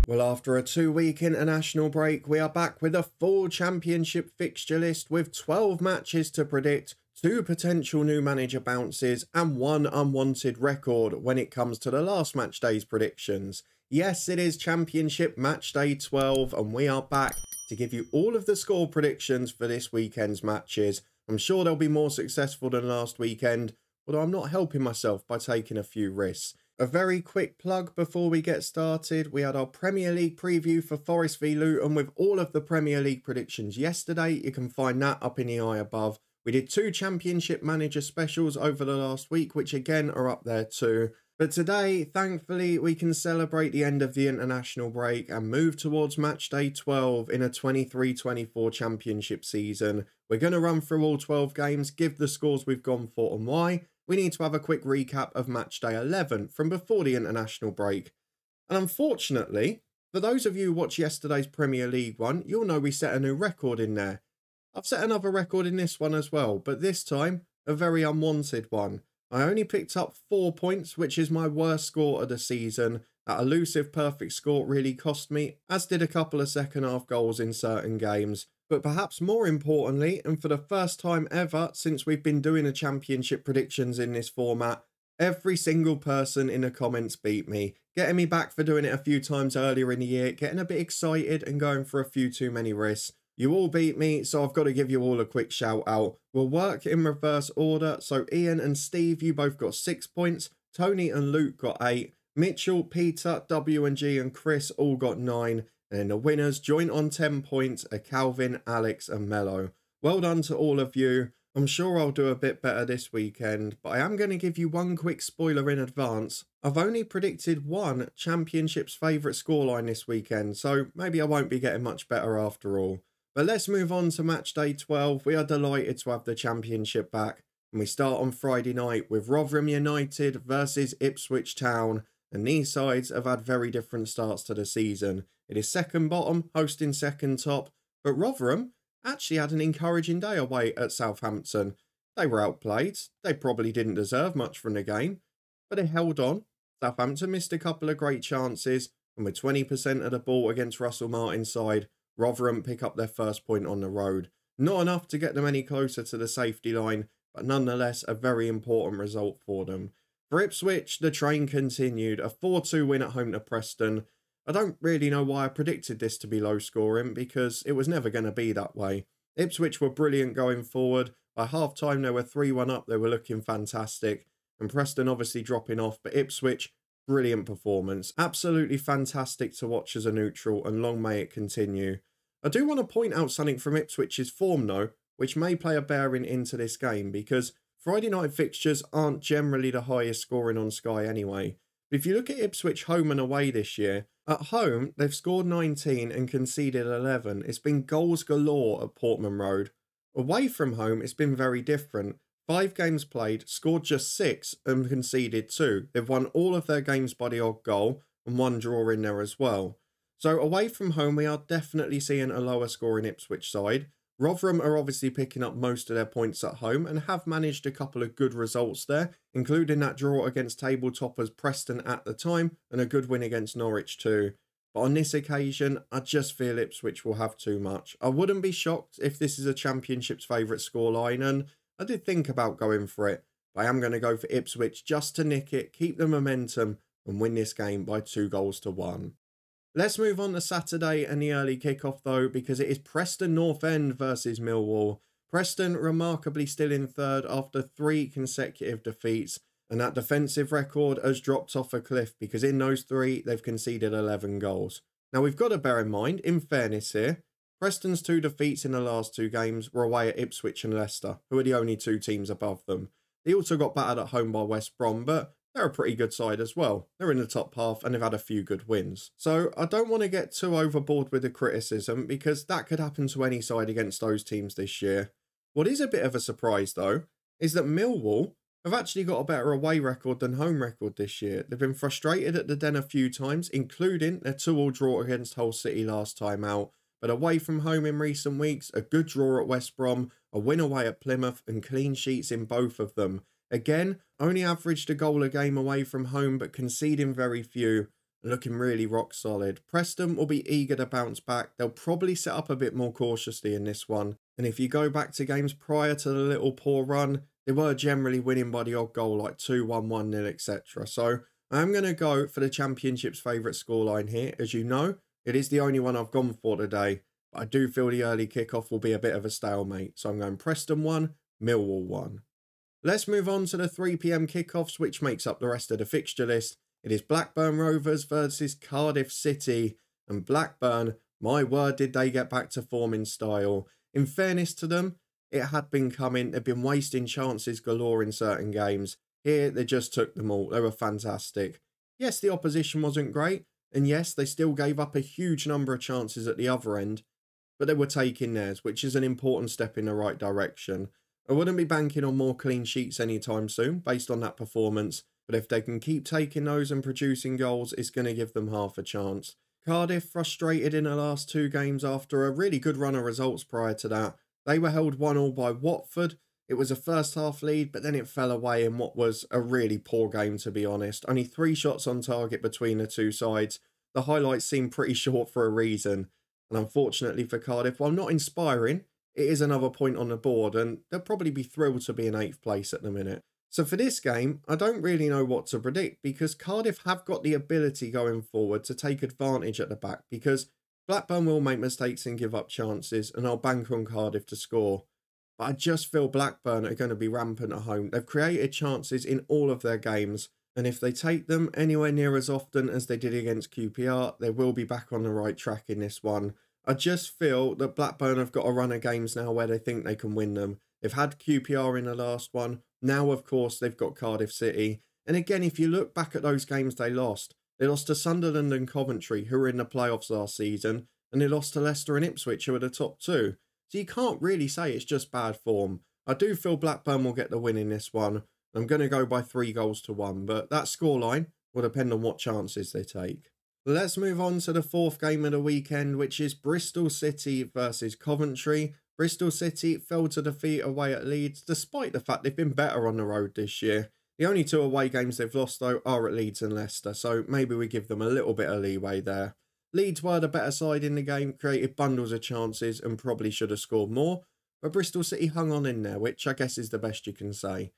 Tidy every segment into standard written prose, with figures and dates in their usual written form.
Well, after a 2-week international break, we are back with a full championship fixture list with 12 matches to predict, 2 potential new manager bounces, and 1 unwanted record when it comes to the last match day's predictions. Yes, it is Championship Match Day 12, and we are back to give you all of the score predictions for this weekend's matches. I'm sure they'll be more successful than last weekend, although I'm not helping myself by taking a few risks. A very quick plug before we get started. We had our Premier League preview for Forest v Luton with all of the Premier League predictions yesterday. You can find that up in the eye above. We did 2 Championship Manager specials over the last week, which again are up there too. But today, thankfully, we can celebrate the end of the international break and move towards match day 12 in a 23-24 championship season. We're going to run through all 12 games, give the scores we've gone for and why. We need to have a quick recap of match day 11 from before the international break. And unfortunately, for those of you who watched yesterday's Premier League one, you'll know we set a new record in there. I've set another record in this one as well, but this time, a very unwanted one. I only picked up 4 points, which is my worst score of the season. That elusive perfect score really cost me, as did a couple of second half goals in certain games. But perhaps more importantly, and for the first time ever since we've been doing the championship predictions in this format, every single person in the comments beat me, getting me back for doing it a few times earlier in the year, getting a bit excited and going for a few too many risks. You all beat me, so I've got to give you all a quick shout out. We'll work in reverse order, so Ian and Steve, you both got 6 points, Tony and Luke got 8, Mitchell, Peter, W and G and Chris all got 9, and then the winners joint on 10 points are Calvin, Alex and Mello. Well done to all of you. I'm sure I'll do a bit better this weekend, but I am going to give you one quick spoiler in advance. I've only predicted one Championship's favourite scoreline this weekend, so maybe I won't be getting much better after all. But let's move on to match day 12. We are delighted to have the Championship back, and we start on Friday night with Rotherham United versus Ipswich Town, and these sides have had very different starts to the season. It is second bottom, hosting second top, but Rotherham actually had an encouraging day away at Southampton. They were outplayed, they probably didn't deserve much from the game, but they held on. Southampton missed a couple of great chances, and with 20% of the ball against Russell Martin's side, Rotherham pick up their first point on the road. Not enough to get them any closer to the safety line, but nonetheless a very important result for them. For Ipswich, the train continued, a 4-2 win at home to Preston. I don't really know why I predicted this to be low scoring, because it was never going to be that way. Ipswich were brilliant going forward. By half time they were 3-1 up, they were looking fantastic. And Preston obviously dropping off, but Ipswich, brilliant performance. Absolutely fantastic to watch as a neutral, and long may it continue. I do want to point out something from Ipswich's form though, which may play a bearing into this game, because Friday night fixtures aren't generally the highest scoring on Sky anyway. But if you look at Ipswich home and away this year, at home they've scored 19 and conceded 11. It's been goals galore at Portman Road. Away from home it's been very different. 5 games played, scored just 6 and conceded 2. They've won all of their games by the odd goal and 1 draw in there as well. So away from home, we are definitely seeing a lower scoring Ipswich side. Rotherham are obviously picking up most of their points at home and have managed a couple of good results there, including that draw against table toppers Preston at the time and a good win against Norwich too. But on this occasion, I just feel Ipswich will have too much. I wouldn't be shocked if this is a Championship's favourite scoreline, and I did think about going for it, but I am going to go for Ipswich just to nick it, keep the momentum and win this game by 2-1. Let's move on to Saturday and the early kickoff though, because it is Preston North End versus Millwall. Preston remarkably still in third after 3 consecutive defeats, and that defensive record has dropped off a cliff because in those 3 they've conceded 11 goals. Now we've got to bear in mind, in fairness here, Preston's 2 defeats in the last 2 games were away at Ipswich and Leicester, who are the only 2 teams above them. They also got battered at home by West Brom, but they're a pretty good side as well. They're in the top half and they've had a few good wins. So I don't want to get too overboard with the criticism, because that could happen to any side against those teams this year. What is a bit of a surprise though, is that Millwall have actually got a better away record than home record this year. They've been frustrated at the Den a few times, including their 2-2 draw against Hull City last time out. But away from home in recent weeks, a good draw at West Brom, a win away at Plymouth and clean sheets in both of them. Again, only averaged a goal a game away from home, but conceding very few. looking really rock solid. Preston will be eager to bounce back. They'll probably set up a bit more cautiously in this one. And if you go back to games prior to the little poor run, they were generally winning by the odd goal, like 2-1, 1-0, etc. So I'm going to go for the Championship's favourite scoreline here. As you know, it is the only one I've gone for today. But I do feel the early kickoff will be a bit of a stalemate. So I'm going Preston 1, Millwall 1. Let's move on to the 3 PM kickoffs, which makes up the rest of the fixture list. It is Blackburn Rovers versus Cardiff City. And Blackburn, my word, did they get back to form in style. In fairness to them, it had been coming. They've been wasting chances galore in certain games. Here, they just took them all. They were fantastic. Yes, the opposition wasn't great. And yes, they still gave up a huge number of chances at the other end. But they were taking theirs, which is an important step in the right direction. I wouldn't be banking on more clean sheets anytime soon, based on that performance. But if they can keep taking those and producing goals, it's going to give them half a chance. Cardiff frustrated in the last 2 games after a really good run of results prior to that. They were held 1-1 by Watford. It was a first half lead, but then it fell away in what was a really poor game, to be honest. Only 3 shots on target between the two sides. The highlights seem pretty short for a reason. And unfortunately for Cardiff, while not inspiring, it is another point on the board, and they'll probably be thrilled to be in 8th place at the minute. So for this game, I don't really know what to predict, because Cardiff have got the ability going forward to take advantage at the back, because Blackburn will make mistakes and give up chances, and I'll bank on Cardiff to score. But I just feel Blackburn are going to be rampant at home. They've created chances in all of their games, and if they take them anywhere near as often as they did against QPR, they will be back on the right track in this one. I just feel that Blackburn have got a run of games now where they think they can win them. They've had QPR in the last one. Now, of course, they've got Cardiff City. And again, if you look back at those games they lost to Sunderland and Coventry, who were in the playoffs last season, and they lost to Leicester and Ipswich, who are the top 2. So you can't really say it's just bad form. I do feel Blackburn will get the win in this one. I'm going to go by 3-1, but that scoreline will depend on what chances they take. Let's move on to the 4th game of the weekend, which is Bristol City versus Coventry. Bristol City fell to defeat away at Leeds, despite the fact they've been better on the road this year. The only 2 away games they've lost, though, are at Leeds and Leicester, so maybe we give them a little bit of leeway there. Leeds were the better side in the game, created bundles of chances and probably should have scored more, but Bristol City hung on in there, which I guess is the best you can say.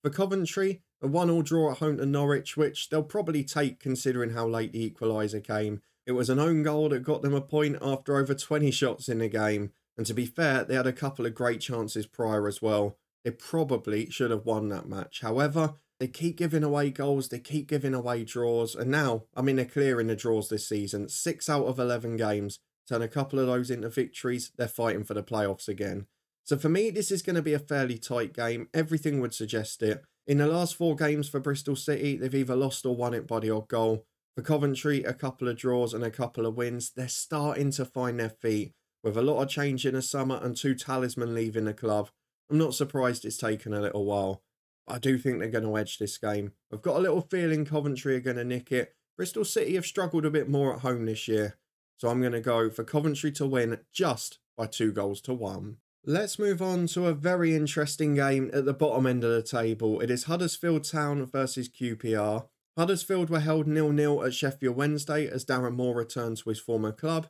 For Coventry, a 1-1 draw at home to Norwich, which they'll probably take considering how late the equaliser came. It was an own goal that got them a point after over 20 shots in the game. And to be fair, they had a couple of great chances prior as well. They probably should have won that match. However, they keep giving away goals, they keep giving away draws. And now, they're clearing the draws this season. 6 out of 11 games. Turn a couple of those into victories, they're fighting for the playoffs again. So for me, this is going to be a fairly tight game. Everything would suggest it. In the last 4 games for Bristol City, they've either lost or won it by the odd goal. For Coventry, a couple of draws and a couple of wins. They're starting to find their feet. With a lot of change in the summer and 2 talisman leaving the club, I'm not surprised it's taken a little while. But I do think they're going to edge this game. I've got a little feeling Coventry are going to nick it. Bristol City have struggled a bit more at home this year. So I'm going to go for Coventry to win just by 2-1. Let's move on to a very interesting game at the bottom end of the table. It is Huddersfield Town versus QPR. Huddersfield were held 0-0 at Sheffield Wednesday as Darren Moore returned to his former club.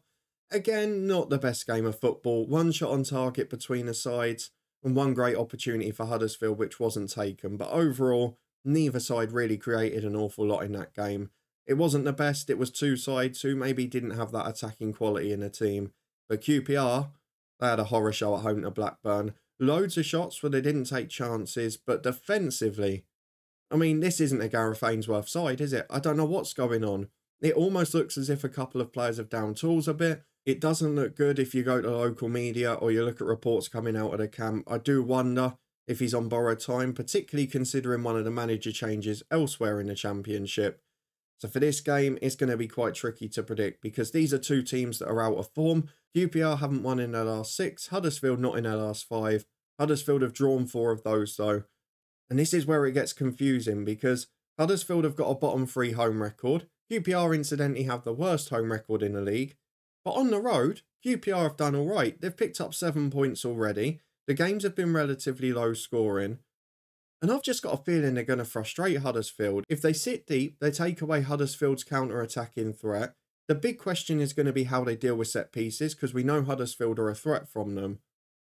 Again, not the best game of football. 1 shot on target between the sides and 1 great opportunity for Huddersfield which wasn't taken. But overall, neither side really created an awful lot in that game. It wasn't the best. It was 2 sides who maybe didn't have that attacking quality in the team. But QPR, they had a horror show at home to Blackburn. Loads of shots where they didn't take chances, but defensively, this isn't a Gareth Ainsworth side, is it? I don't know what's going on. It almost looks as if a couple of players have down tools a bit. It doesn't look good if you go to local media or you look at reports coming out of the camp. I do wonder if he's on borrowed time, particularly considering one of the manager changes elsewhere in the Championship. So for this game, it's going to be quite tricky to predict because these are 2 teams that are out of form. QPR haven't won in their last 6, Huddersfield not in their last 5. Huddersfield have drawn 4 of those though. And this is where it gets confusing because Huddersfield have got a bottom 3 home record. QPR incidentally have the worst home record in the league. But on the road, QPR have done alright. They've picked up 7 points already. The games have been relatively low scoring. And I've just got a feeling they're going to frustrate Huddersfield. If they sit deep, they take away Huddersfield's counter-attacking threat. The big question is going to be how they deal with set pieces, because we know Huddersfield are a threat from them.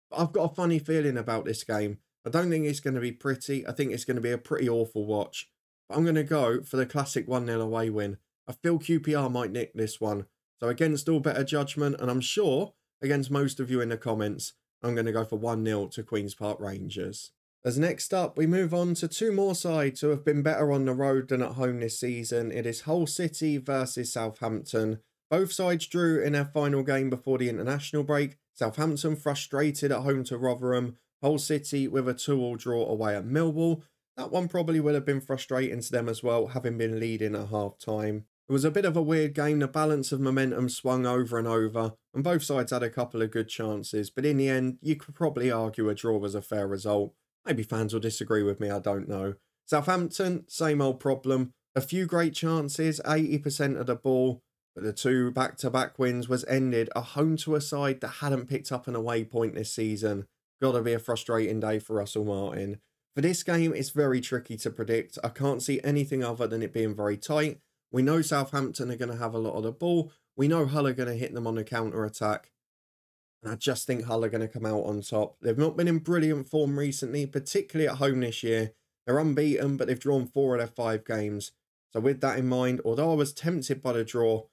But I've got a funny feeling about this game. I don't think it's going to be pretty. I think it's going to be a pretty awful watch. But I'm going to go for the classic 1-0 away win. I feel QPR might nick this one. So against all better judgment, and I'm sure against most of you in the comments, I'm going to go for 1-0 to Queen's Park Rangers. As next up, we move on to two more sides who have been better on the road than at home this season. It is Hull City versus Southampton. Both sides drew in their final game before the international break. Southampton frustrated at home to Rotherham. Hull City with a 2-2 draw away at Millwall. That one probably would have been frustrating to them as well, having been leading at half-time. It was a bit of a weird game. The balance of momentum swung over and over, and both sides had a couple of good chances. But in the end, you could probably argue a draw was a fair result. Maybe fans will disagree with me, I don't know. Southampton, same old problem. A few great chances, 80% of the ball, but the two back-to-back wins was ended at home to a side that hadn't picked up an away point this season. Gotta be a frustrating day for Russell Martin. For this game, it's very tricky to predict. I can't see anything other than it being very tight. We know Southampton are going to have a lot of the ball. We know Hull are going to hit them on the counter-attack. And I just think Hull are going to come out on top. They've not been in brilliant form recently, particularly at home this year. They're unbeaten, but they've drawn 4 of their 5 games. So with that in mind, although I was tempted by the draw,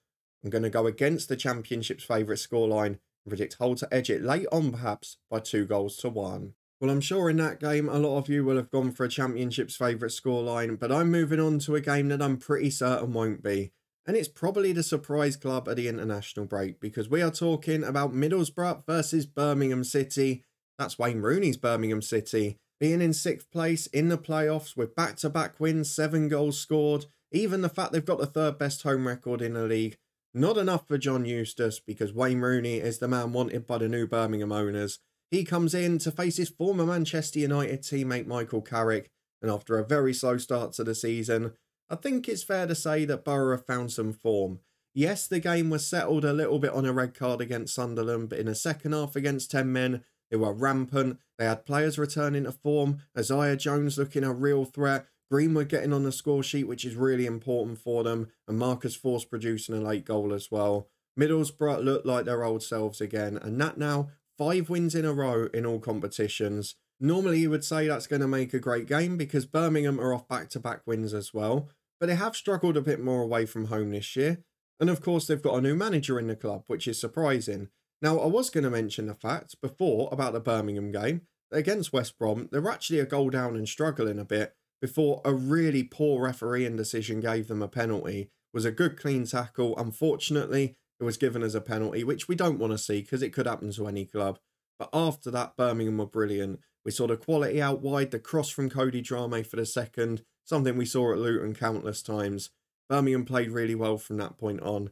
I'm going to go against the Championship's favourite scoreline and predict Hull to edge it late on perhaps by 2-1. Well, I'm sure in that game, a lot of you will have gone for a Championship's favourite scoreline, but I'm moving on to a game that I'm pretty certain won't be. And it's probably the surprise club at the international break, because we are talking about Middlesbrough versus Birmingham City. That's Wayne Rooney's Birmingham City, being in 6th place in the playoffs with back-to-back wins, 7 goals scored. Even the fact they've got the 3rd best home record in the league. Not enough for John Eustace, because Wayne Rooney is the man wanted by the new Birmingham owners. He comes in to face his former Manchester United teammate Michael Carrick, and after a very slow start to the season, I think it's fair to say that Borough have found some form. Yes, the game was settled a little bit on a red card against Sunderland, but in the second half against 10 men, they were rampant. They had players returning to form, Isaiah Jones looking a real threat, Greenwood getting on the score sheet, which is really important for them, and Marcus Forss producing a late goal as well. Middlesbrough looked like their old selves again, and that now 5 wins in a row in all competitions. Normally you would say that's going to make a great game because Birmingham are off back-to-back wins as well, but they have struggled a bit more away from home this year. And of course they've got a new manager in the club, which is surprising. Now I was going to mention the fact before about the Birmingham game, that against West Brom, they were actually a goal down and struggling a bit before a really poor refereeing decision gave them a penalty. It was a good clean tackle. Unfortunately, it was given as a penalty, which we don't want to see because it could happen to any club. But after that, Birmingham were brilliant. We saw the quality out wide, the cross from Cody Drame for the second, something we saw at Luton countless times. Birmingham played really well from that point on.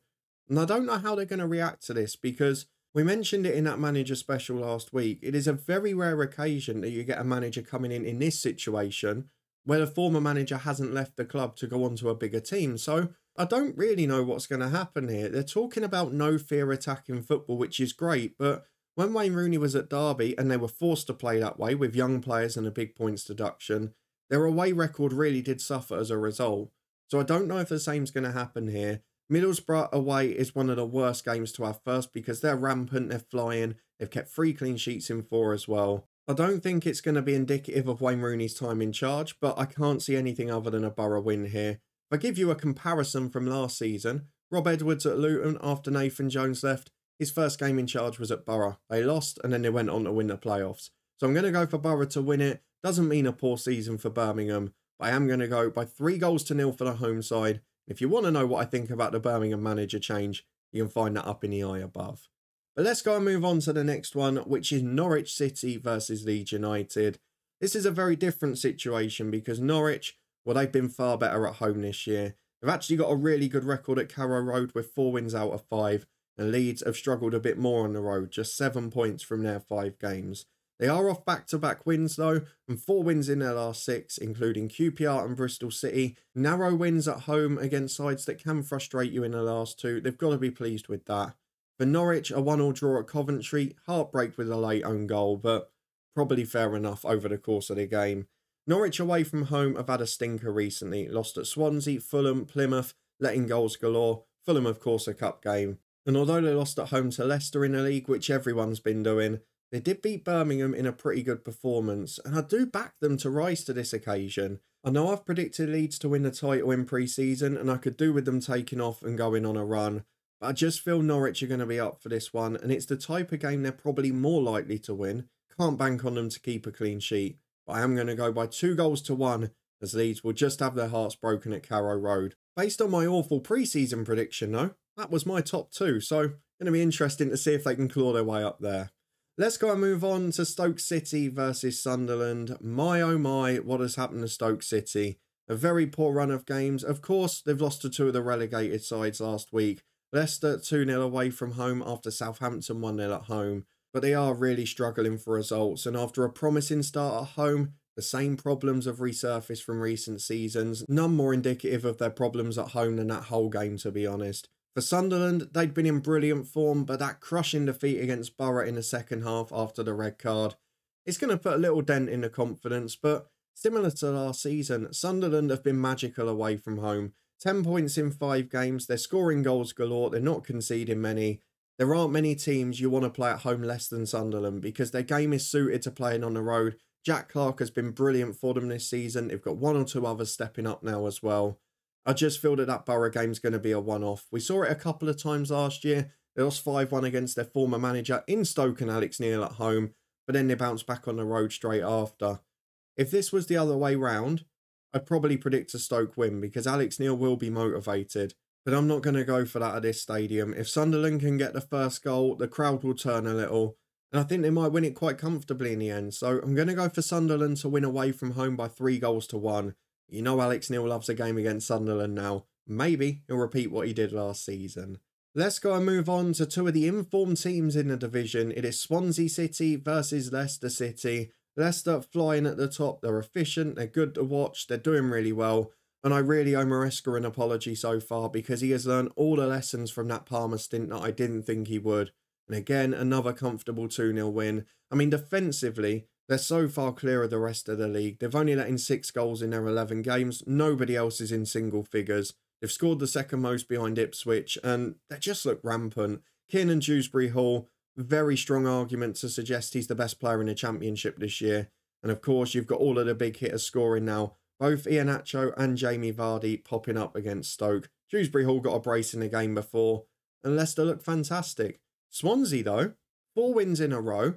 And I don't know how they're going to react to this, because we mentioned it in that manager special last week. It is a very rare occasion that you get a manager coming in this situation where the former manager hasn't left the club to go on to a bigger team. So I don't really know what's going to happen here. They're talking about no fear attacking football, which is great, but when Wayne Rooney was at Derby and they were forced to play that way with young players and a big points deduction, their away record really did suffer as a result. So I don't know if the same's going to happen here. Middlesbrough away is one of the worst games to have first because they're rampant, they're flying, they've kept 3 clean sheets in 4 as well. I don't think it's going to be indicative of Wayne Rooney's time in charge, but I can't see anything other than a Borough win here. If I give you a comparison from last season, Rob Edwards at Luton after Nathan Jones left, his first game in charge was at Borough. They lost and then they went on to win the playoffs. So I'm going to go for Borough to win it. Doesn't mean a poor season for Birmingham, but I am going to go by 3-0 for the home side. If you want to know what I think about the Birmingham manager change, you can find that up in the eye above. But let's go and move on to the next one, which is Norwich City versus Leeds United. This is a very different situation because Norwich, well, they've been far better at home this year. They've actually got a really good record at Carrow Road with 4 wins out of 5. And Leeds have struggled a bit more on the road, just 7 points from their 5 games. They are off back-to-back wins though, and 4 wins in their last 6, including QPR and Bristol City. Narrow wins at home against sides that can frustrate you in the last 2. They've got to be pleased with that. For Norwich, a 1-1 draw at Coventry, heartbreak with a late own goal, but probably fair enough over the course of the game. Norwich away from home have had a stinker recently. Lost at Swansea, Fulham, Plymouth, letting goals galore. Fulham, of course, a cup game. And although they lost at home to Leicester in the league, which everyone's been doing, they did beat Birmingham in a pretty good performance, and I do back them to rise to this occasion. I know I've predicted Leeds to win the title in pre-season, and I could do with them taking off and going on a run, but I just feel Norwich are going to be up for this one, and it's the type of game they're probably more likely to win. Can't bank on them to keep a clean sheet, but I am going to go by 2-1, as Leeds will just have their hearts broken at Carrow Road. Based on my awful pre-season prediction though, that was my top 2, so going to be interesting to see if they can claw their way up there. Let's go and move on to Stoke City versus Sunderland. My oh my, what has happened to Stoke City? A very poor run of games. Of course, they've lost to 2 of the relegated sides last week. Leicester 2-0 away from home after Southampton 1-0 at home. But they are really struggling for results, and after a promising start at home, the same problems have resurfaced from recent seasons, none more indicative of their problems at home than that whole game, to be honest. For Sunderland, they'd been in brilliant form, but that crushing defeat against Borough in the second half after the red card, it's going to put a little dent in the confidence, but similar to last season, Sunderland have been magical away from home. 10 points in 5 games, they're scoring goals galore, they're not conceding many. There aren't many teams you want to play at home less than Sunderland because their game is suited to playing on the road. Jack Clarke has been brilliant for them this season. They've got 1 or 2 others stepping up now as well. I just feel that Borough game's going to be a one-off. We saw it a couple of times last year. They lost 5-1 against their former manager in Stoke and Alex Neil at home, but then they bounced back on the road straight after. If this was the other way round, I'd probably predict a Stoke win because Alex Neil will be motivated. But I'm not going to go for that at this stadium. If Sunderland can get the first goal, the crowd will turn a little. And I think they might win it quite comfortably in the end. So I'm going to go for Sunderland to win away from home by 3-1. You know Alex Neil loves a game against Sunderland now. Maybe he'll repeat what he did last season. Let's go and move on to 2 of the informed teams in the division. It is Swansea City versus Leicester City. Leicester flying at the top. They're efficient. They're good to watch. They're doing really well. And I really owe Maresca an apology so far because he has learned all the lessons from that Parma stint that I didn't think he would. And again, another comfortable 2-0 win. I mean, defensively, they're so far clear of the rest of the league. They've only let in 6 goals in their 11 games. Nobody else is in single figures. They've scored the second most behind Ipswich, and they just look rampant. Kiernan Dewsbury-Hall, very strong argument to suggest he's the best player in the Championship this year. And of course, you've got all of the big hitters scoring now. Both Iheanacho and Jamie Vardy popping up against Stoke. Dewsbury-Hall got a brace in the game before, and Leicester looked fantastic. Swansea, though, 4 wins in a row.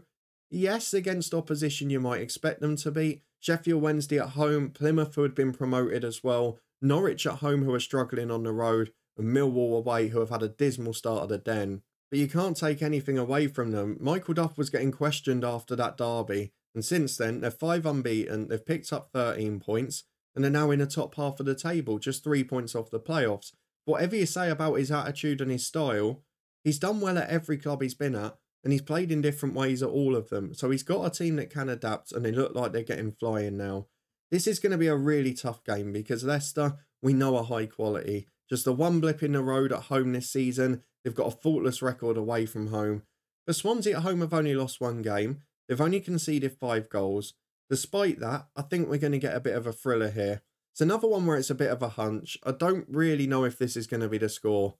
Yes, against opposition you might expect them to beat. Sheffield Wednesday at home, Plymouth who had been promoted as well, Norwich at home who are struggling on the road, and Millwall away who have had a dismal start of the Den. But you can't take anything away from them. Michael Duff was getting questioned after that derby, and since then they're 5 unbeaten, they've picked up 13 points, and they're now in the top half of the table, just 3 points off the playoffs. Whatever you say about his attitude and his style, he's done well at every club he's been at, and he's played in different ways at all of them. So he's got a team that can adapt, and they look like they're getting flying now. This is going to be a really tough game because Leicester, we know, are high quality. Just the one blip in the road at home this season. They've got a faultless record away from home. But Swansea at home have only lost 1 game. They've only conceded 5 goals. Despite that, I think we're going to get a bit of a thriller here. It's another one where it's a bit of a hunch. I don't really know if this is going to be the score.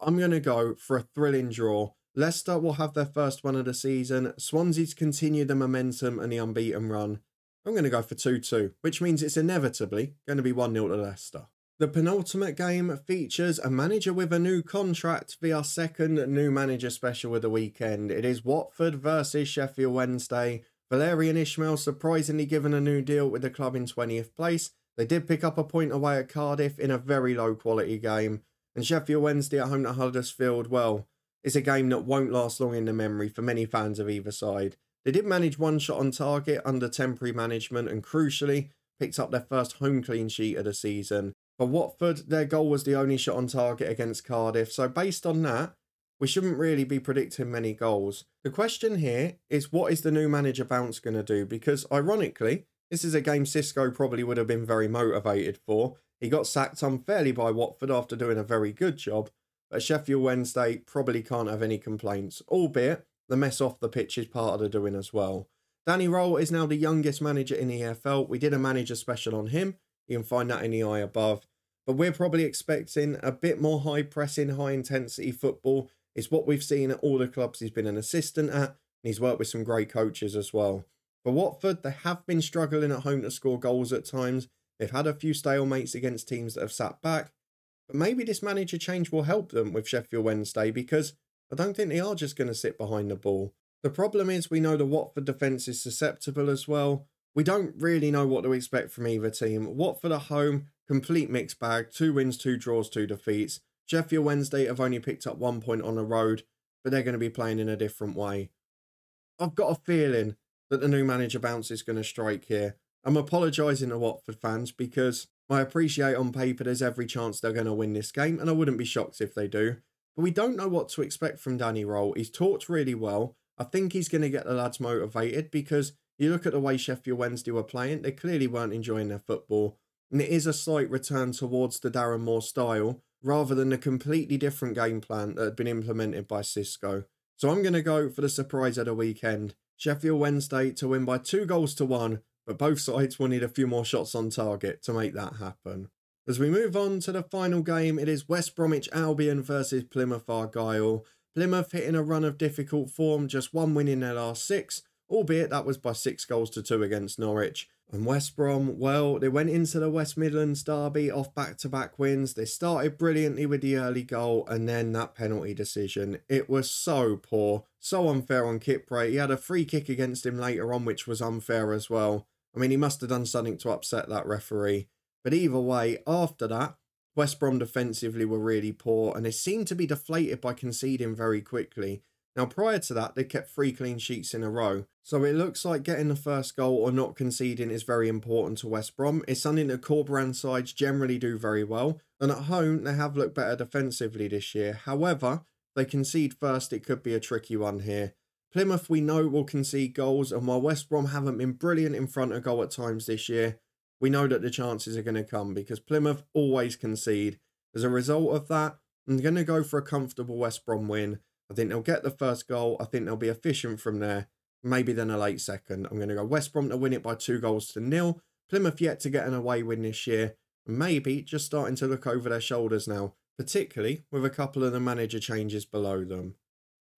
I'm going to go for a thrilling draw. Leicester will have their first one of the season. Swansea's continue the momentum and the unbeaten run. I'm going to go for 2-2, which means it's inevitably going to be 1-0 to Leicester. The penultimate game features a manager with a new contract via our second new manager special of the weekend. It is Watford versus Sheffield Wednesday. Valérien Ismaël surprisingly given a new deal with the club in 20th place. They did pick up a point away at Cardiff in a very low quality game. And Sheffield Wednesday at home to Huddersfield, well, it's a game that won't last long in the memory for many fans of either side. They did manage 1 shot on target under temporary management and crucially picked up their first home clean sheet of the season. For Watford, their goal was the only shot on target against Cardiff, so based on that, we shouldn't really be predicting many goals. The question here is, what is the new manager bounce going to do? Because ironically, this is a game Xisco probably would have been very motivated for. He got sacked unfairly by Watford after doing a very good job, but Sheffield Wednesday probably can't have any complaints, albeit the mess off the pitch is part of the doing as well. Danny Röhl is now the youngest manager in the EFL. We did a manager special on him. You can find that in the eye above. But we're probably expecting a bit more high pressing, high intensity football. It's what we've seen at all the clubs he's been an assistant at. And he's worked with some great coaches as well. For Watford, they have been struggling at home to score goals at times. They've had a few stalemates against teams that have sat back. But maybe this manager change will help them with Sheffield Wednesday, because I don't think they are just going to sit behind the ball. The problem is we know the Watford defence is susceptible as well. We don't really know what to expect from either team. Watford at home, complete mixed bag, 2 wins, 2 draws, 2 defeats. Sheffield Wednesday have only picked up 1 point on the road, but they're going to be playing in a different way. I've got a feeling that the new manager bounce is going to strike here. I'm apologising to Watford fans because I appreciate on paper there's every chance they're going to win this game, and I wouldn't be shocked if they do. But we don't know what to expect from Danny Röhl. He's talked really well. I think he's going to get the lads motivated, because you look at the way Sheffield Wednesday were playing, they clearly weren't enjoying their football. And it is a slight return towards the Darren Moore style, rather than the completely different game plan that had been implemented by Xisco. So I'm going to go for the surprise of the weekend. Sheffield Wednesday to win by 2-1, but both sides will need a few more shots on target to make that happen. As we move on to the final game, it is West Bromwich Albion versus Plymouth Argyle. Plymouth hitting a run of difficult form, just 1 win in their last 6, albeit that was by 6-2 against Norwich. And West Brom, well, they went into the West Midlands derby off back-to-back wins. They started brilliantly with the early goal, and then that penalty decision. It was so poor, so unfair on Kipre. He had a free kick against him later on, which was unfair as well. I mean, he must have done something to upset that referee. But either way, after that, West Brom defensively were really poor, and they seemed to be deflated by conceding very quickly. Now, prior to that, they kept 3 clean sheets in a row. So it looks like getting the first goal or not conceding is very important to West Brom. It's something that Corberan sides generally do very well. And at home, they have looked better defensively this year. However, they concede first, it could be a tricky one here. Plymouth, we know, will concede goals. And while West Brom haven't been brilliant in front of goal at times this year, we know that the chances are going to come, because Plymouth always concede. As a result of that, I'm going to go for a comfortable West Brom win. I think they'll get the first goal. I think they'll be efficient from there. Maybe then a late second. I'm going to go West Brom to win it by 2-0. Plymouth yet to get an away win this year. Maybe just starting to look over their shoulders now, particularly with a couple of the manager changes below them.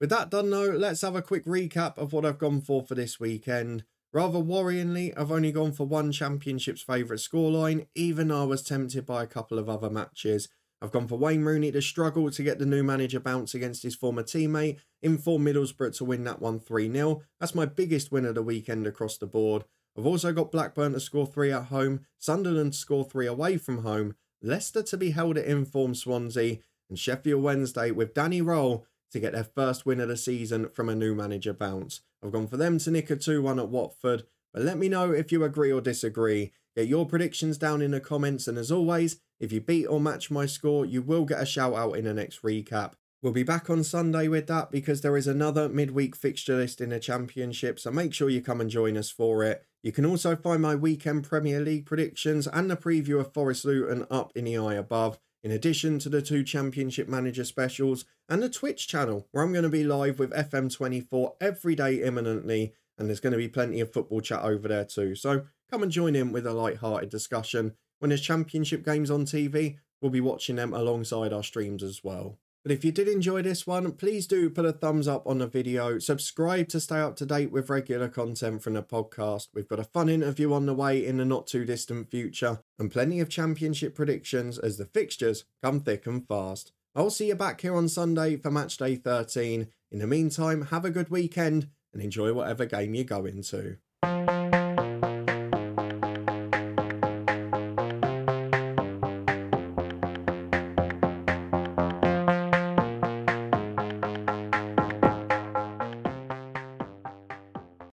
With that done though, let's have a quick recap of what I've gone for this weekend. Rather worryingly, I've only gone for one Championship's favourite scoreline, even though I was tempted by a couple of other matches. I've gone for Wayne Rooney to struggle to get the new manager bounce against his former teammate, in for Middlesbrough to win that one 3-0. That's my biggest win of the weekend across the board. I've also got Blackburn to score 3 at home, Sunderland to score 3 away from home, Leicester to be held at in-form Swansea, and Sheffield Wednesday with Danny Röhl to get their first win of the season from a new manager bounce. I've gone for them to nick a 2-1 at Watford, but let me know if you agree or disagree. Get your predictions down in the comments, and as always, if you beat or match my score, you will get a shout out in the next recap. We'll be back on Sunday with that, because there is another midweek fixture list in the Championship, so make sure you come and join us for it. You can also find my weekend Premier League predictions and the preview of Forest Luton up in the eye above, in addition to the 2 Championship manager specials and the Twitch channel, where I'm going to be live with FM24 every day imminently, and there's going to be plenty of football chat over there too. So come and join in with a light-hearted discussion. When there's Championship games on TV, we'll be watching them alongside our streams as well. But if you did enjoy this one, please do put a thumbs up on the video, subscribe to stay up to date with regular content from the podcast. We've got a fun interview on the way in the not too distant future, and plenty of Championship predictions as the fixtures come thick and fast. I'll see you back here on Sunday for Matchday 13. In the meantime, have a good weekend and enjoy whatever game you go into.